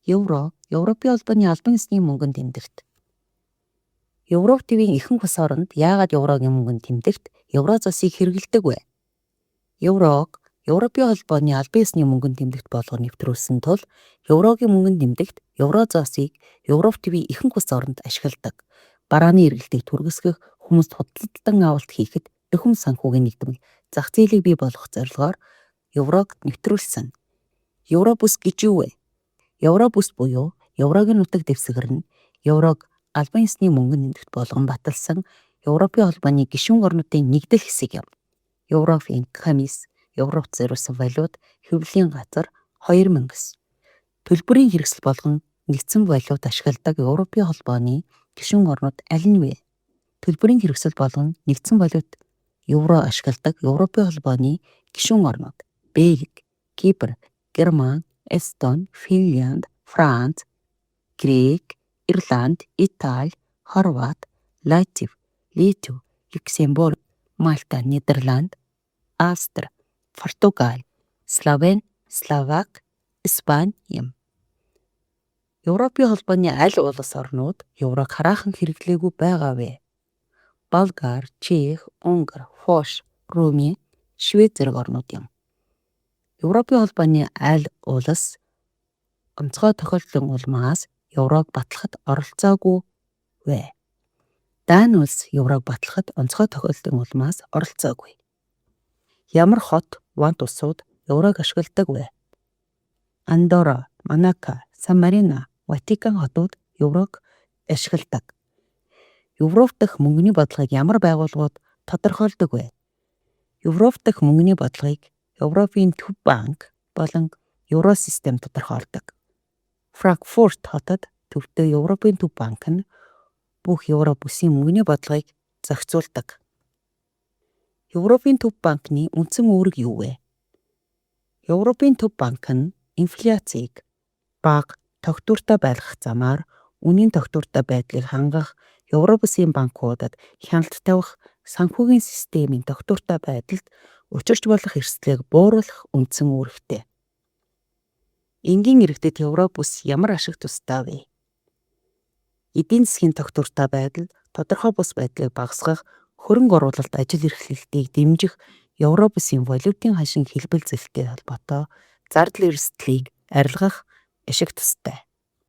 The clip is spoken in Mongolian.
Евро, Европын холбооны албан ёсны мөнгөнд тэмдэгт. Европ твийн ихэнх улс оронд яагаад еврогийн мөнгөнд тэмдэгт евро засыг хэрэглэдэг вэ? Еврог Европын холбооны албан ёсны мөнгөнд тэмдэгт болгон нэвтрүүлсэн тул еврогийн мөнгөнд тэмдэгт евро засыг Европ твийн ихэнх улс оронд ашигладаг. Барааны эргэлтийг түргэсгэх, хүмүүст худалдан авалт хийхэд дөхөм санхүүгийн нэгдмэг зах зээлийг бий болгох зорилгоор еврог нэвтрүүлсэн. Евро бүс гэж юу вэ? Евро бүс буюу еврогийн нутаг дэвсгэр нь еврог албан ёсны мөнгөнд тэмдэгт болгон баталсан Европын холбооны гишүүн орнуудын нэгдэл хэсэг юм. Европын комисс, Европт зориулсан валют, хэвлэлийн газар 2009. Төлбөрийн хэрэгсэл болгон нэгдсэн валют ашигладаг Европын холбооны гишүүн орнууд аль нь вэ? Төлбөрийн хэрэгсэл болгон нэгдсэн валют евро ашигладаг Европын холбооны гишүүн орнууд: Бельги, Кипр, Герман, Эстон, Финлянд, Франц, Грек, Ирланд, Итали, Хорват, Латвия, Литва, Люксембург, Мальта, Нидерланд, Австри, Португал, Словен, Словак, Испани юм. Европын холбооны аль улс орнууд еврог хараахан хэрэглээгүй байгаа вэ? Болгар, Чех, Унгар, Польш, Румын, Швед зэрэг орнууд юм. Европын холбооны аль улс онцгой тохиолдлын улмаас еврог батлахад оролцоогүй вэ? Дани улс еврог батлахад онцгой тохиолдлын улмаас оролцоогүй. Ямар хот, вант улсууд еврог ашигладаг вэ? Андорра, Монако, Сан Марино, Ватикан хотууд еврог ашигладаг. Европ дахь мөнгөний бодлогыг ямар байгууллагууд тодорхойлдог вэ? Европ дахь мөнгөний бодлогыг Европын төв банк болон Евросистем тодорхойлдог. Франкфурт хотод төвтэй Европын төв банк нь бүх Европ бүсийн мөнгөний бодлогыг зохицуулдаг. Европын төв банкны үндсэн үүрэг юу вэ? Европын төв банк нь инфляцийг бага, тогтвортой байлгах замаар үнийн тогтвортой байдлыг хангах, Европ бүсийн банкудад хяналт тавих санхүүгийн системийн тогтвортой байдалд учирч болох эрсдлийг бууруулах үндсэн үүрэгтэй. Энгийн иргэдэд Европ бүс ямар ашиг тустай вэ? Эдийн засгийн тогтвортой байдал, тодорхой бус байдлыг багасгах, хөрөнгө оруулалт, ажил эрхлэлтийг дэмжих, Европ бүсийн валютын хашин хэлбэл зэлтэй холбоотой зардал эрсдлийг арилгах ашиг тустай.